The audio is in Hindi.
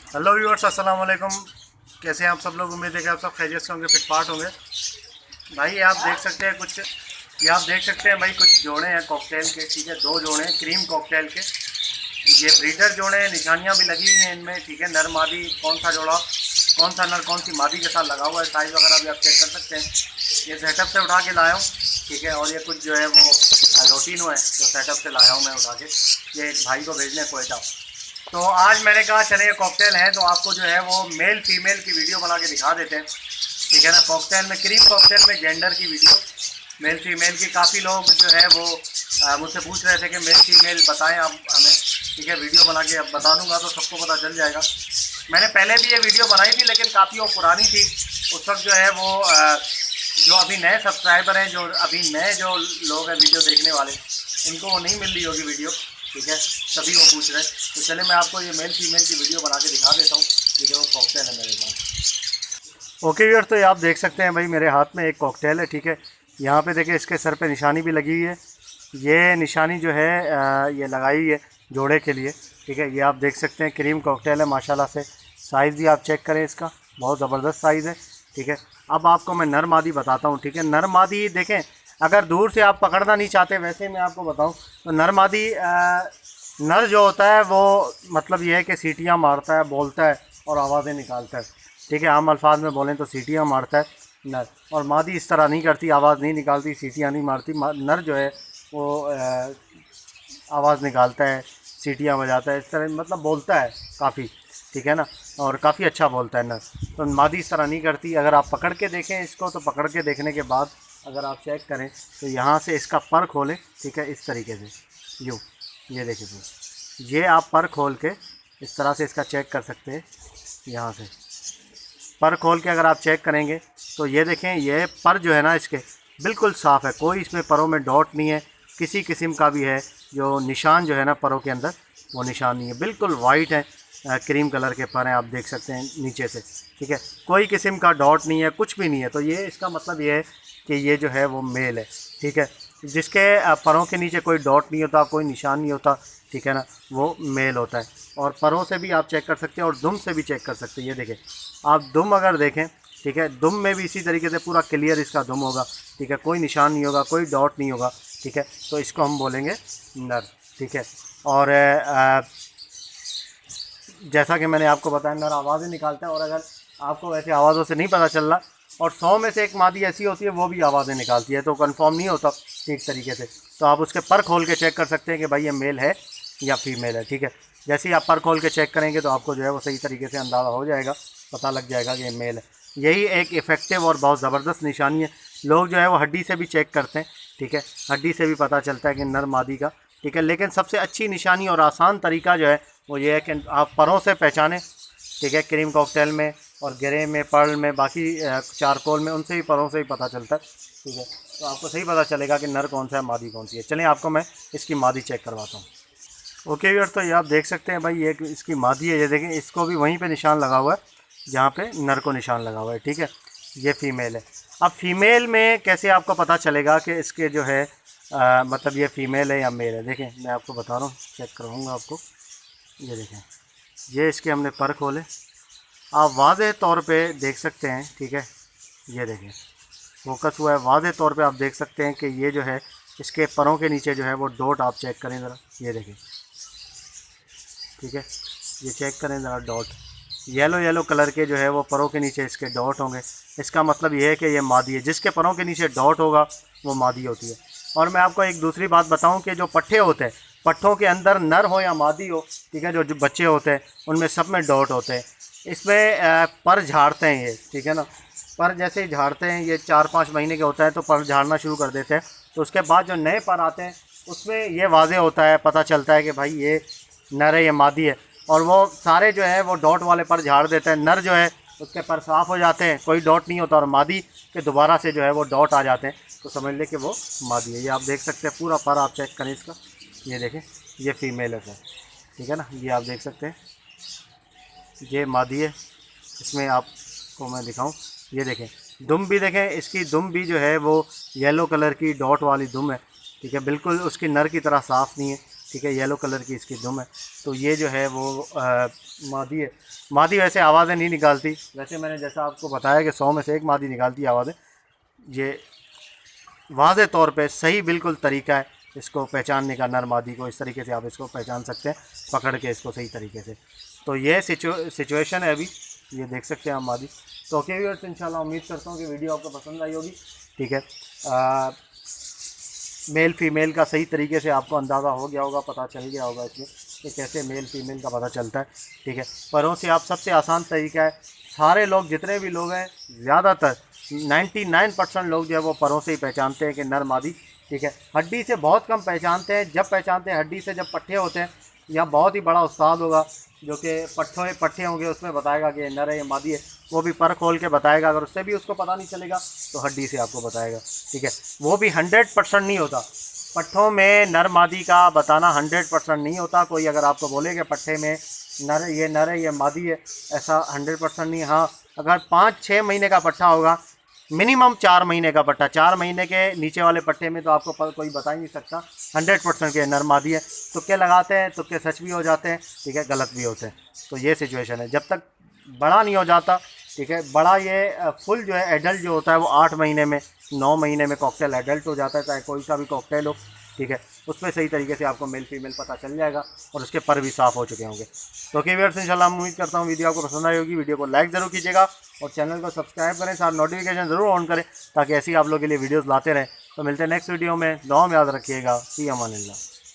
हेलो व्यूअर्स, अस्सलाम वालेकुम। कैसे हैं आप सब लोग? उम्मीद है कि आप सब खैरियत से होंगे, फिटफाट होंगे। भाई ये आप देख सकते हैं भाई कुछ जोड़े हैं कॉकटेल के, ठीक है। दो जोड़े हैं क्रीम कॉकटेल के। ये ब्रीडर जोड़े हैं, निशानियां भी लगी हुई हैं इनमें, ठीक है। नर मादी कौन सा जोड़ा, कौन सा नर कौन सी मादी के साथ लगा हुआ है, साइज़ वगैरह भी आप चेक कर सकते हैं। ये सेटअप से उठा के लाया हूँ, ठीक है। और ये कुछ जो है वो लोटिनो है जो सेटअप से लाया हूँ मैं उठा के, ये एक भाई को भेजने कोयटा। तो आज मैंने कहा चले ये कॉकटेल है तो आपको जो है वो मेल फीमेल की वीडियो बना के दिखा देते हैं, ठीक है ना। कॉकटेल में, क्रीम कॉकटेल में जेंडर की वीडियो, मेल फीमेल की। काफ़ी लोग जो है वो मुझसे पूछ रहे थे कि मेल फीमेल बताएं आप हमें, ठीक है। वीडियो बना के अब बता दूंगा तो सबको पता चल जाएगा। मैंने पहले भी ये वीडियो बनाई थी लेकिन काफ़ी वो पुरानी थी। उस वक्त जो है वो जो अभी नए सब्सक्राइबर हैं, जो अभी नए जो लोग हैं वीडियो देखने वाले, इनको वो नहीं मिल रही होगी वीडियो, ठीक है। तभी वो पूछ रहे हैं। तो चले मैं आपको ये मेल फीमेल की वीडियो बना के दिखा देता हूँ। ये जो कॉकटेल है मेरे पास। ओके व्यूअर्स, तो ये आप देख सकते हैं भाई मेरे हाथ में एक कॉकटेल है, ठीक है। यहाँ पे देखिए इसके सर पे निशानी भी लगी हुई है। ये निशानी जो है ये लगाई हुई है जोड़े के लिए, ठीक है। ये आप देख सकते हैं क्रीम कॉकटेल है माशाल्लाह से। साइज़ भी आप चेक करें इसका, बहुत ज़बरदस्त साइज़ है, ठीक है। अब आपको मैं नर मादी बताता हूँ, ठीक है। नर मादी देखें, अगर दूर से आप पकड़ना नहीं चाहते, वैसे मैं आपको बताऊँ तो नर मादी नर जो होता है वो मतलब ये है कि सीटियाँ मारता है, बोलता है और आवाज़ें निकालता है, ठीक है। आम अल्फाज में बोलें तो सीटियाँ मारता है नर। और मादी इस तरह नहीं करती, आवाज़ नहीं निकालती, सीटियाँ नहीं मारती। नर जो है वो आवाज़ निकालता है, सीटियाँ बजाता है, इस तरह मतलब बोलता है काफ़ी, ठीक है ना। और काफ़ी अच्छा बोलता है नर। तो मादी इस तरह नहीं करती। अगर आप पकड़ के देखें इसको, तो पकड़ के देखने के बाद अगर आप चेक करें तो यहाँ से इसका पर खोलें, ठीक है, इस तरीके से यूँ, ये देखिए तो ये आप पर खोल के इस तरह से इसका चेक कर सकते हैं। यहाँ से पर खोल के अगर आप चेक करेंगे तो ये देखें, ये पर जो है ना इसके बिल्कुल साफ़ है, कोई इसमें परों में डॉट नहीं है, किसी किस्म का भी है जो निशान जो है ना परों के अंदर, वो निशान नहीं है। बिल्कुल वाइट है, क्रीम कलर के पर हैं, आप देख सकते हैं नीचे से, ठीक है। कोई किस्म का डॉट नहीं है, कुछ भी नहीं है। तो ये इसका मतलब ये है कि ये जो है वो मेल है, ठीक है। जिसके परों के नीचे कोई डॉट नहीं होता, कोई निशान नहीं होता, ठीक है ना, वो मेल होता है। और परों से भी आप चेक कर सकते हैं और दुम से भी चेक कर सकते हैं। ये देखें, आप दुम अगर देखें, ठीक है, दुम में भी इसी तरीके से पूरा क्लियर इसका दुम होगा, ठीक है। कोई निशान नहीं होगा, कोई डॉट नहीं होगा, ठीक है। तो इसको हम बोलेंगे नर, ठीक है। और जैसा कि मैंने आपको बताया, नर आवाज़ें निकालता है। और अगर आपको वैसे आवाज़ों से नहीं पता चल रहा, और 100 में से एक मादी ऐसी होती है वो भी आवाज़ें निकालती है, तो कंफर्म नहीं होता ठीक तरीके से। तो आप उसके पर खोल के चेक कर सकते हैं कि भाई ये मेल है या फीमेल है, ठीक है। जैसे ही आप पर खोल के चेक करेंगे तो आपको जो है वो सही तरीके से अंदाज़ा हो जाएगा, पता लग जाएगा कि ये मेल है। यही एक इफ़ेक्टिव और बहुत ज़बरदस्त निशानी है। लोग जो है वो हड्डी से भी चेक करते हैं, ठीक है। हड्डी से भी पता चलता है कि नर मादी का, ठीक है। लेकिन सबसे अच्छी निशानी और आसान तरीका जो है वो ये है कि आप परों से पहचानें, ठीक है। क्रीम कॉकटेल में और ग्रे में, पर्ल में, बाकी चारकोल में, उनसे ही परों से ही पता चलता है, ठीक है। तो आपको सही पता चलेगा कि नर कौन सा है, मादी कौन सी है। चलें आपको मैं इसकी मादी चेक करवाता हूँ। ओके व्यूअर्स, तो ये आप देख सकते हैं भाई ये इसकी मादी है। ये देखें, इसको भी वहीं पे निशान लगा हुआ है जहाँ पे नर को निशान लगा हुआ है, ठीक है। ये फ़ीमेल है। अब फ़ीमेल में कैसे आपको पता चलेगा कि इसके जो है मतलब ये फ़ीमेल है या मेल है? देखें, मैं आपको बता रहा हूँ, चेक करवाऊँगा आपको। ये देखें, ये इसके हमने पर खोले, आप वाज़े तौर पे देख सकते हैं, ठीक है। ये देखें, फोकस हुआ है, वाज़े तौर पे आप देख सकते हैं कि ये जो है इसके परों के नीचे जो है वो डॉट आप चेक करें ज़रा, ये देखें, ठीक है। ये चेक करें ज़रा, डॉट येलो येलो कलर के जो है वो परों के नीचे इसके डॉट होंगे। इसका मतलब ये है कि ये मादी है। जिसके परों के नीचे डॉट होगा वो मादी होती है। और मैं आपको एक दूसरी बात बताऊं कि जो पट्ठे होते हैं, पट्ठों के अंदर नर हो या मादी हो, ठीक है, जो बच्चे होते हैं उनमें सब में डॉट होते हैं। इसमें पर झाड़ते हैं ये, ठीक है ना। पर जैसे ही झाड़ते हैं, ये 4-5 महीने के होता है तो पर झाड़ना शुरू कर देते हैं। तो उसके बाद जो नए पर आते हैं उसमें ये वाज़े होता है, पता चलता है कि भाई ये नर है, ये मादी है। और वो सारे जो है वो डॉट वाले पर झाड़ देते हैं। नर जो है उसके पर साफ़ हो जाते हैं, कोई डॉट नहीं होता, और मादी के दोबारा से जो है वो डॉट आ जाते हैं, तो समझ लें कि वो मादी है। ये आप देख सकते हैं, पूरा पर आप चेक करें इसका, ये देखें, ये फ़ीमेल है सर, ठीक है ना। ये आप देख सकते हैं, ये मादी है। इसमें आपको मैं दिखाऊं, ये देखें, दुम भी देखें, इसकी दुम भी जो है वो येलो कलर की डॉट वाली दुम है, ठीक है। बिल्कुल उसकी नर की तरह साफ़ नहीं है, ठीक है, येलो कलर की इसकी दुम है। तो ये जो है वो मादी है। मादी वैसे आवाज़ें नहीं निकालती, वैसे मैंने जैसा आपको बताया कि 100 में से 1 मादी निकालती है आवाज़ें। ये वाज़े तौर पे सही बिल्कुल तरीका है इसको पहचानने का, नर मादी को इस तरीके से आप इसको पहचान सकते हैं पकड़ के इसको सही तरीके से। तो ये सिचुएशन है अभी, ये देख सकते हैं आप मादी। तो ओके व्यूअर्स, इंशाल्लाह उम्मीद करता हूँ कि वीडियो आपको पसंद आई होगी। ठीक है, मेल फीमेल का सही तरीके से आपको अंदाज़ा हो गया होगा, पता चल गया होगा इसमें कि कैसे मेल फीमेल का पता चलता है। ठीक है, परों से आप सबसे आसान तरीका है, सारे लोग जितने भी लोग हैं ज़्यादातर 99% लोग जो है वो परों से ही पहचानते हैं कि नर मादी। ठीक है, हड्डी से बहुत कम पहचानते हैं। जब पहचानते हैं हड्डी से, जब पट्ठे होते हैं, या बहुत ही बड़ा उस्ताद होगा जो कि पट्ठे होंगे उसमें बताएगा कि नर है या मादी है, वो भी पर खोल के बताएगा। अगर उससे भी उसको पता नहीं चलेगा तो हड्डी से आपको बताएगा। ठीक है, वो भी 100% नहीं होता। पट्ठों में नर मादी का बताना 100% नहीं होता। कोई अगर आपको बोले कि पट्ठे में नर है ये मादी है, ऐसा 100% नहीं। हाँ, अगर 5-6 महीने का पट्ठा होगा, मिनिमम 4 महीने का पट्टा, 4 महीने के नीचे वाले पट्टे में तो आपको कोई बता ही नहीं सकता 100% के नर मादी है। तुक्के लगाते हैं, तुक्के सच भी हो जाते हैं, ठीक है, गलत भी होते हैं। तो ये सिचुएशन है, जब तक बड़ा नहीं हो जाता। ठीक है, बड़ा ये फुल जो है एडल्ट जो होता है वो 8 महीने में, 9 महीने में कॉकटेल एडल्ट हो जाता है, चाहे कोई सा भी कॉकटेल हो। ठीक है, उसमें सही तरीके से आपको मेल फीमेल पता चल जाएगा और उसके पर भी साफ़ हो चुके होंगे। तो ओके व्यूअर्स, इंशाल्लाह उम्मीद करता हूँ वीडियो आपको पसंद आई होगी। वीडियो को लाइक ज़रूर कीजिएगा और चैनल को सब्सक्राइब करें, साथ नोटिफिकेशन ज़रूर ऑन करें ताकि ऐसी आप लोगों के लिए वीडियोज़ लाते रहें। तो मिलते हैं नेक्स्ट वीडियो में, दुआ में याद रखिएगा। फ़ी अमानिल्लाह।